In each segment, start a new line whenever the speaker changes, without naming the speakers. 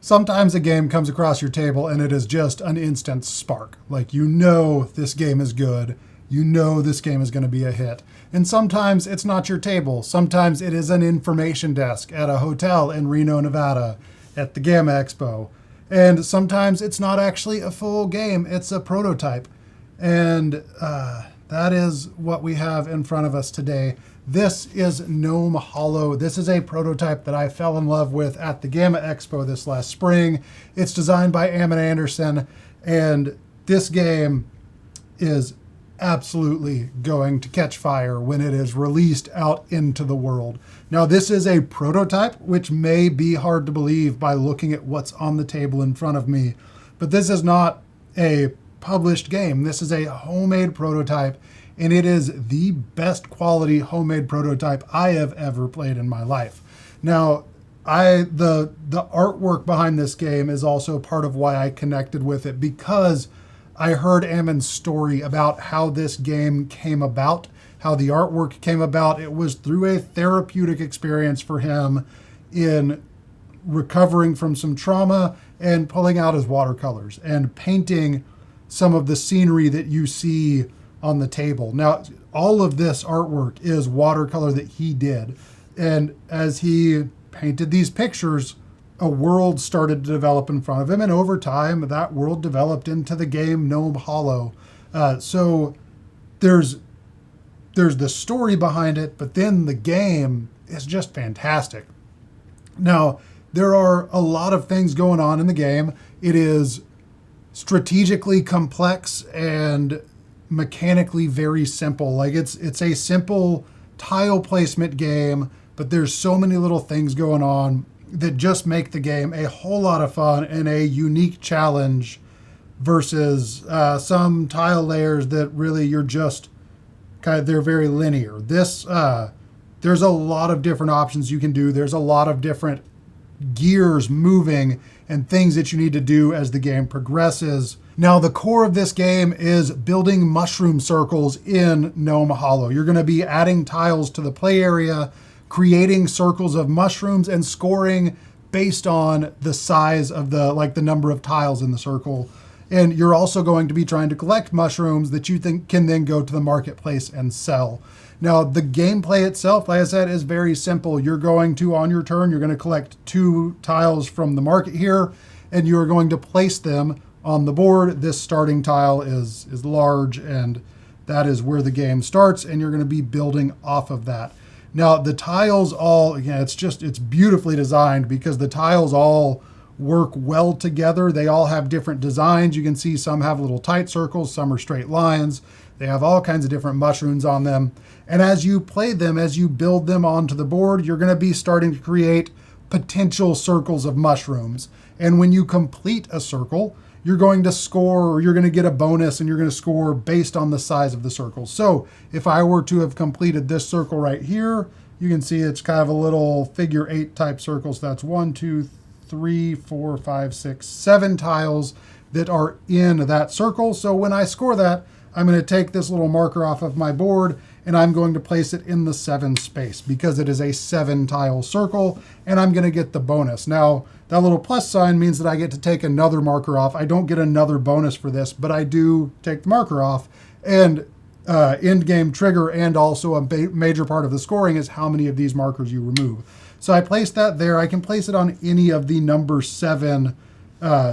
Sometimes a game comes across your table and it is just an instant spark. Like, you know this game is good. You know this game is going to be a hit. And sometimes it's not your table. Sometimes it is an information desk at a hotel in Reno, Nevada at the GAMA Expo. And sometimes it's not actually a full game. It's a prototype. And that is what we have in front of us today. This is Gnome Hollow. This is a prototype that I fell in love with at the GAMA Expo this last spring. It's designed by Ammon Anderson, and this game is absolutely going to catch fire when it is released out into the world. Now, this is a prototype, which may be hard to believe by looking at what's on the table in front of me, but this is not a published game. This is a homemade prototype, and it is the best quality homemade prototype I have ever played in my life. Now, the artwork behind this game is also part of why I connected with it, because I heard Ammon's story about how this game came about, how the artwork came about. It was through a therapeutic experience for him in recovering from some trauma and pulling out his watercolors and painting some of the scenery that you see on the table. Now, all of this artwork is watercolor that he did. And as he painted these pictures, a world started to develop in front of him. And over time, that world developed into the game Gnome Hollow. So there's the story behind it, but then the game is just fantastic. Now, there are a lot of things going on in the game. It is strategically complex and mechanically very simple. Like, it's a simple tile placement game, but there's so many little things going on that just make the game a whole lot of fun and a unique challenge versus some tile layers that really you're just they're very linear. This there's a lot of different options you can do. There's a lot of different gears moving and things that you need to do as the game progresses. Now, the core of this game is building mushroom circles in Gnome Hollow. You're going to be adding tiles to the play area, creating circles of mushrooms, and scoring based on the size of the number of tiles in the circle. And you're also going to be trying to collect mushrooms that you think can then go to the marketplace and sell. Now, the gameplay itself, like I said, is very simple. You're going to, on your turn, you're going to collect 2 tiles from the market here, and you're going to place them on the board. This starting tile is large, and that is where the game starts, and you're going to be building off of that. Now, the tiles all, again, it's beautifully designed because the tiles all work well together. They all have different designs. You can see some have little tight circles, some are straight lines. They have all kinds of different mushrooms on them. And as you play them, as you build them onto the board, you're going to be starting to create potential circles of mushrooms. And when you complete a circle, you're going to score, or you're going to get a bonus, and you're going to score based on the size of the circle. So if I were to have completed this circle right here, you can see it's kind of a little figure 8 type circle. So that's 1, 2, 3, 4, 5, 6, 7 tiles that are in that circle. So when I score that, I'm going to take this little marker off of my board, and I'm going to place it in the 7 space because it is a 7 tile circle, and I'm going to get the bonus. Now, that little plus sign means that I get to take another marker off. I don't get another bonus for this, but I do take the marker off. And end game trigger, and also a major part of the scoring, is how many of these markers you remove. So I place that there. I can place it on any of the number 7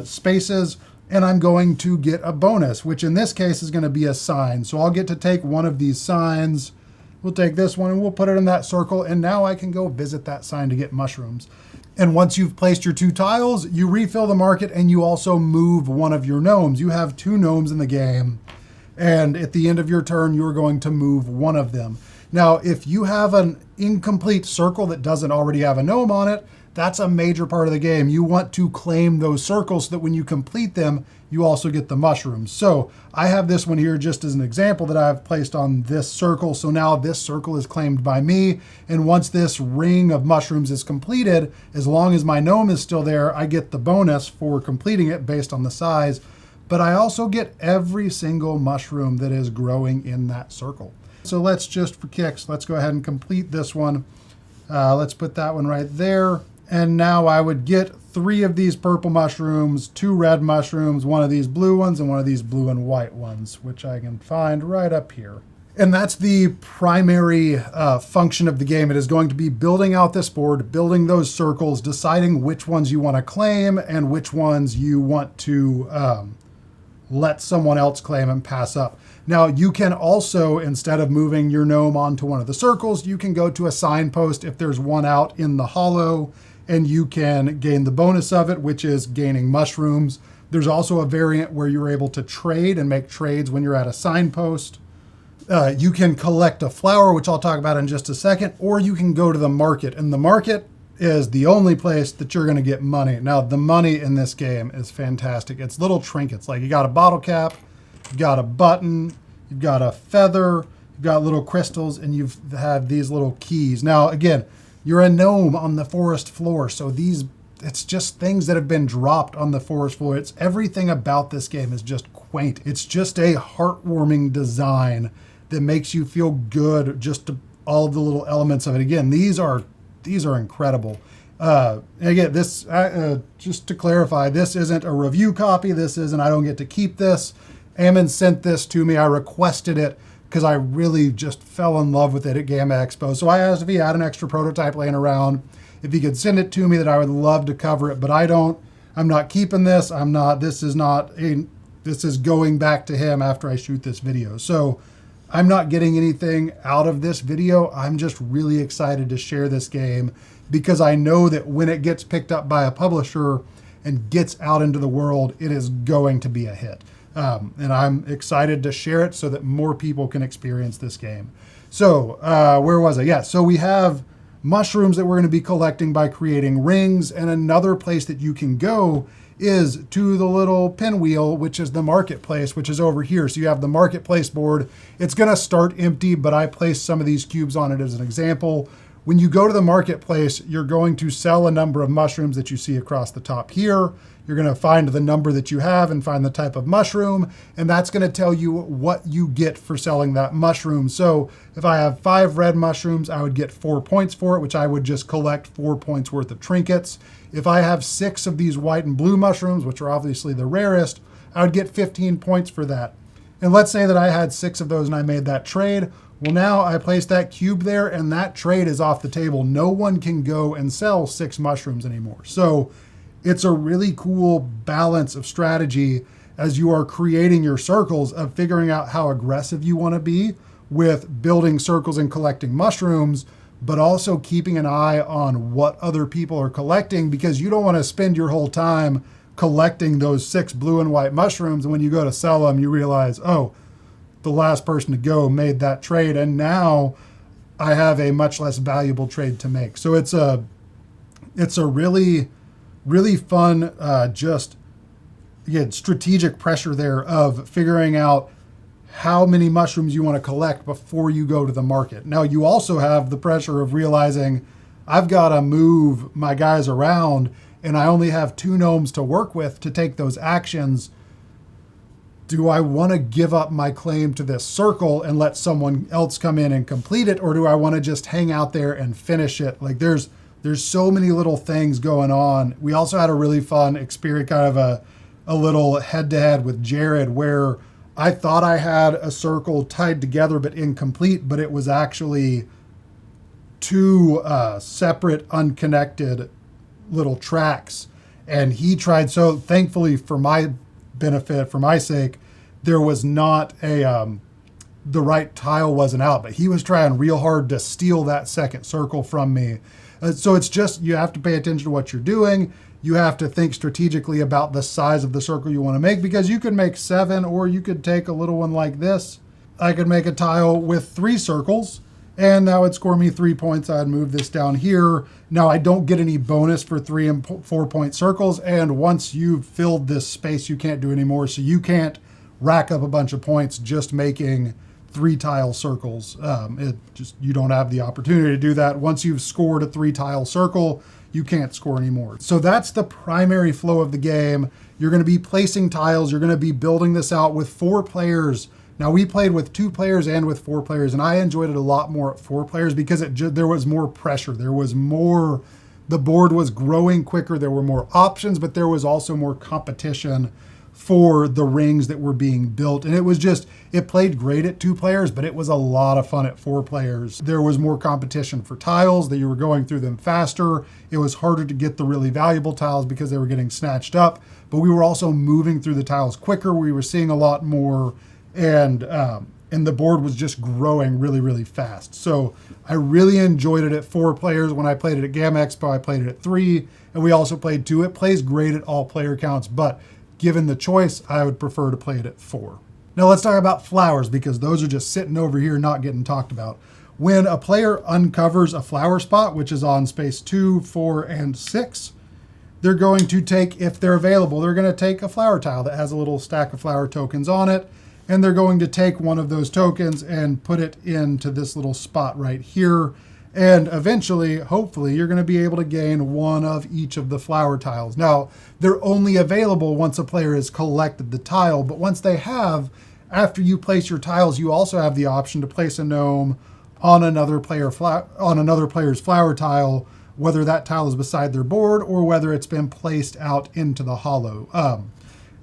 spaces, and I'm going to get a bonus, which in this case is going to be a sign. So I'll get to take one of these signs. We'll take this one and we'll put it in that circle, and now I can go visit that sign to get mushrooms. And once you've placed your 2 tiles, you refill the market, and you also move one of your gnomes. You have 2 gnomes in the game, and at the end of your turn, you're going to move one of them. Now, if you have an incomplete circle that doesn't already have a gnome on it, that's a major part of the game. You want to claim those circles so that when you complete them, you also get the mushrooms. So I have this one here just as an example that I've placed on this circle. So now this circle is claimed by me. And once this ring of mushrooms is completed, as long as my gnome is still there, I get the bonus for completing it based on the size. But I also get every single mushroom that is growing in that circle. So let's just, for kicks, let's go ahead and complete this one. Let's put that one right there. And now I would get 3 of these purple mushrooms, 2 red mushrooms, 1 of these blue ones, and 1 of these blue and white ones, which I can find right up here. And that's the primary function of the game. It is going to be building out this board, building those circles, deciding which ones you want to claim and which ones you want to let someone else claim and pass up. Now, you can also, instead of moving your gnome onto one of the circles, you can go to a signpost if there's one out in the hollow, and you can gain the bonus of it, which is gaining mushrooms. There's also a variant where you're able to trade and make trades when you're at a signpost. You can collect a flower, which I'll talk about in just a second, or you can go to the market. And the market is the only place that you're going to get money. Now, the money in this game is fantastic. It's little trinkets. Like you got a bottle cap, you've got a button, you've got a feather, you've got little crystals, and you have these little keys. Now, again, you're a gnome on the forest floor, so it's just things that have been dropped on the forest floor. It's everything about this game is just quaint. It's just a heartwarming design that makes you feel good, just all of the little elements of it. Again, these are incredible. Again, this just to clarify, this isn't a review copy. I don't get to keep this. Ammon sent this to me. I requested it because I really just fell in love with it at GAMA Expo. So I asked if he had an extra prototype laying around, if he could send it to me, that I would love to cover it, but I'm not keeping this. This is going back to him after I shoot this video. So I'm not getting anything out of this video. I'm just really excited to share this game because I know that when it gets picked up by a publisher and gets out into the world, it is going to be a hit. And I'm excited to share it so that more people can experience this game. So where was I? Yeah, so we have mushrooms that we're going to be collecting by creating rings, and another place that you can go is to the little pinwheel, which is the marketplace, which is over here. So you have the marketplace board. It's going to start empty, but I placed some of these cubes on it as an example. When you go to the marketplace, you're going to sell a number of mushrooms that you see across the top here. You're going to find the number that you have and find the type of mushroom, and that's going to tell you what you get for selling that mushroom. So if I have 5 red mushrooms, I would get 4 points for it, which I would just collect 4 points worth of trinkets. If I have 6 of these white and blue mushrooms, which are obviously the rarest, I would get 15 points for that. And let's say that I had 6 of those and I made that trade. Well, now I place that cube there and that trade is off the table. No one can go and sell 6 mushrooms anymore. So it's a really cool balance of strategy as you are creating your circles of figuring out how aggressive you want to be with building circles and collecting mushrooms, but also keeping an eye on what other people are collecting, because you don't want to spend your whole time collecting those 6 blue and white mushrooms. And when you go to sell them, you realize, oh, the last person to go made that trade, and now I have a much less valuable trade to make. So it's a really, really fun, strategic pressure there of figuring out how many mushrooms you want to collect before you go to the market. Now, you also have the pressure of realizing I've got to move my guys around and I only have 2 gnomes to work with to take those actions. Do I want to give up my claim to this circle and let someone else come in and complete it? Or do I want to just hang out there and finish it? Like there's so many little things going on. We also had a really fun experience, kind of a little head-to-head with Jared, where I thought I had a circle tied together but incomplete, but it was actually 2 separate, unconnected little tracks. And he tried, so thankfully for my benefit, for my sake, there was not the right tile wasn't out, but he was trying real hard to steal that second circle from me. So it's just, you have to pay attention to what you're doing. You have to think strategically about the size of the circle you want to make, because you could make 7, or you could take a little one like this. I could make a tile with 3 circles, and that would score me 3 points. I'd move this down here. Now I don't get any bonus for 3 and 4 point circles, and once you've filled this space, you can't do anymore. So you can't rack up a bunch of points just making 3 tile circles. You don't have the opportunity to do that. Once you've scored a 3 tile circle, you can't score anymore. So that's the primary flow of the game. You're going to be placing tiles. You're going to be building this out with 4 players. Now, we played with 2 players and with 4 players, and I enjoyed it a lot more at 4 players because there was more pressure. There was more The board was growing quicker. There were more options, but there was also more competition for the rings that were being built. And it played great at 2 players, but it was a lot of fun at 4 players. There was more competition for tiles, that you were going through them faster. It was harder to get the really valuable tiles because they were getting snatched up, but we were also moving through the tiles quicker. We were seeing a lot more, and the board was just growing really, really fast. So I really enjoyed it at 4 players. When I played it at GAMA Expo, I played it at 3, and we also played 2. It plays great at all player counts, but given the choice, I would prefer to play it at 4. Now let's talk about flowers, because those are just sitting over here not getting talked about. When a player uncovers a flower spot, which is on space 2, 4, and 6, they're going to take, if they're available, they're going to take a flower tile that has a little stack of flower tokens on it, and they're going to take one of those tokens and put it into this little spot right here. And eventually, hopefully, you're going to be able to gain one of each of the flower tiles. Now, they're only available once a player has collected the tile, but once they have, after you place your tiles, you also have the option to place a gnome on another player's flower tile, whether that tile is beside their board or whether it's been placed out into the hollow.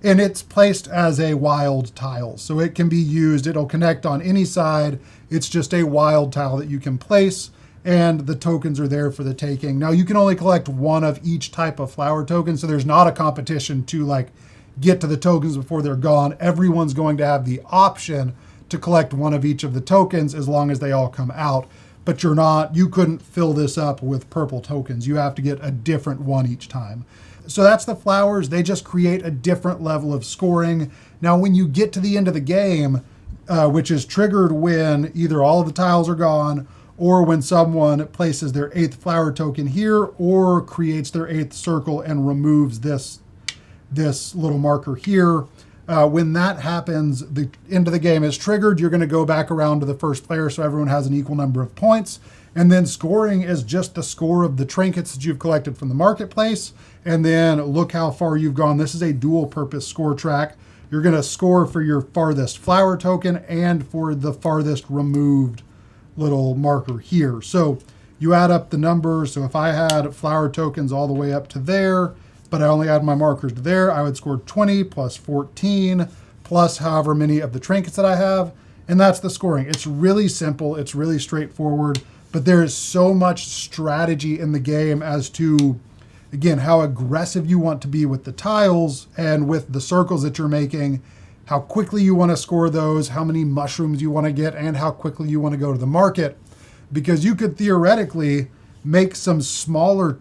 And it's placed as a wild tile, so it can be used. It'll connect on any side. It's just a wild tile that you can place, and the tokens are there for the taking. Now, you can only collect one of each type of flower token, so there's not a competition to get to the tokens before they're gone. Everyone's going to have the option to collect one of each of the tokens as long as they all come out. But you couldn't fill this up with purple tokens. You have to get a different one each time. So that's the flowers. They just create a different level of scoring. Now, when you get to the end of the game, which is triggered when either all of the tiles are gone, or when someone places their 8th flower token here, or creates their 8th circle and removes this little marker here. When that happens, the end of the game is triggered. You're going to go back around to the first player so everyone has an equal number of points. And then scoring is just the score of the trinkets that you've collected from the marketplace. And then look how far you've gone. This is a dual purpose score track. You're going to score for your farthest flower token and for the farthest removed little marker here. So you add up the numbers. So if I had flower tokens all the way up to there, but I only had my markers to there, I would score 20 plus 14 plus however many of the trinkets that I have. And that's the scoring. It's really simple. It's really straightforward. But there is so much strategy in the game as to, again, how aggressive you want to be with the tiles and with the circles that you're making, how quickly you want to score those, how many mushrooms you want to get, and how quickly you want to go to the market. Because you could theoretically make some smaller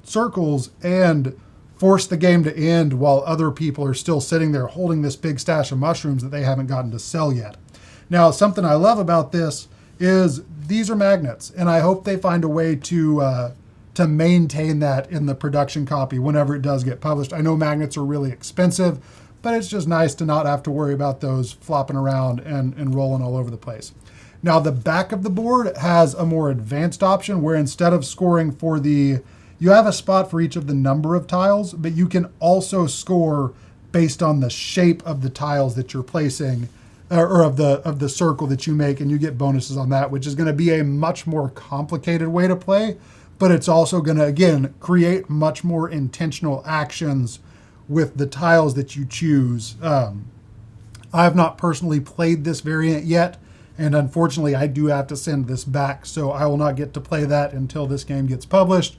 circles and force the game to end while other people are still sitting there holding this big stash of mushrooms that they haven't gotten to sell yet. Now, something I love about this is these are magnets, and I hope they find a way to maintain that in the production copy whenever it does get published. I know magnets are really expensive, but it's just nice to not have to worry about those flopping around and rolling all over the place. Now, the back of the board has a more advanced option where instead of scoring for you have a spot for each of the number of tiles, but you can also score based on the shape of the tiles that you're placing, or of the circle that you make, and you get bonuses on that, which is going to be a much more complicated way to play, but it's also going to, again, create much more intentional actions with the tiles that you choose. I have not personally played this variant yet, and unfortunately I do have to send this back, so I will not get to play that until this game gets published,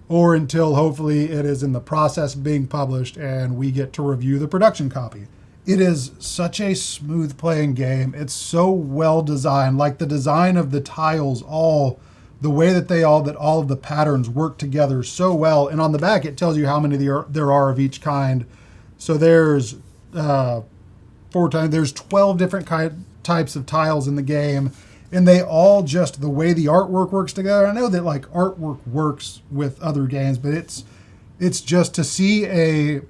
or until hopefully it is in the process of being published and we get to review the production copy. It is such a smooth playing game. It's so well designed, like the design of the tiles, the way that all of the patterns work together so well. And on the back, it tells you how many there are of each kind. So there's 4 times, there's 12 different types of tiles in the game. And they all just, the way the artwork works together. I know that artwork works with other games, but it's just to see a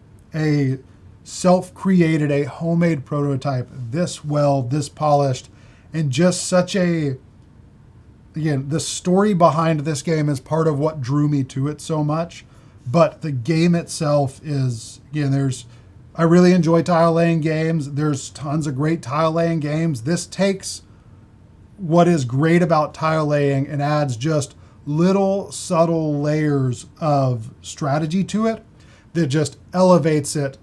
self-created, a homemade prototype this well, this polished, and just such again, the story behind this game is part of what drew me to it so much. But the game itself is, again, I really enjoy tile laying games. There's tons of great tile laying games. This takes what is great about tile laying and adds just little subtle layers of strategy to it that just elevates it,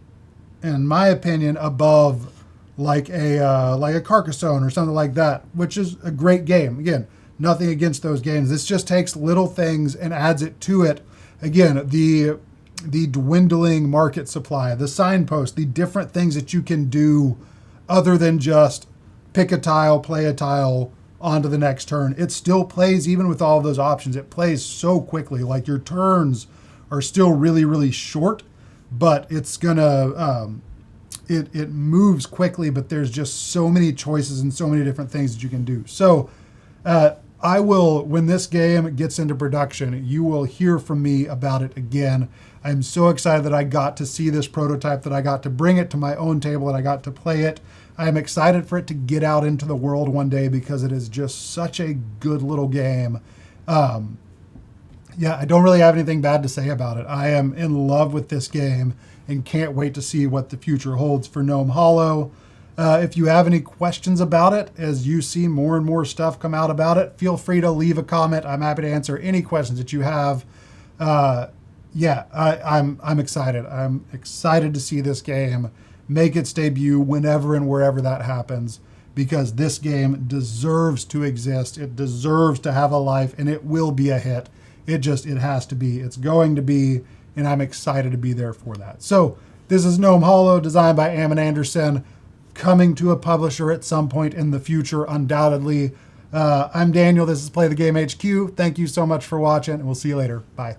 in my opinion, above like a Carcassonne or something like that, which is a great game. Again, nothing against those games. This just takes little things and adds it to it. Again, the dwindling market supply, the signpost, the different things that you can do other than just pick a tile, play a tile, on to the next turn. It still plays, even with all of those options, it plays so quickly. Like your turns are still really, really short, but it's gonna, it moves quickly, but there's just so many choices and so many different things that you can do. So I will, when this game gets into production, you will hear from me about it again. I'm so excited that I got to see this prototype, that I got to bring it to my own table, that I got to play it. I am excited for it to get out into the world one day because it is just such a good little game. Yeah, I don't really have anything bad to say about it. I am in love with this game and can't wait to see what the future holds for Gnome Hollow. If you have any questions about it, as you see more and more stuff come out about it, feel free to leave a comment. I'm happy to answer any questions that you have. Yeah, I'm excited. I'm excited to see this game make its debut whenever and wherever that happens, because this game deserves to exist. It deserves to have a life, and it will be a hit. It has to be. It's going to be, and I'm excited to be there for that. So this is Gnome Hollow, designed by Ammon Anderson, coming to a publisher at some point in the future, undoubtedly. I'm Daniel. This is Play the Game HQ. Thank you so much for watching, and we'll see you later. Bye.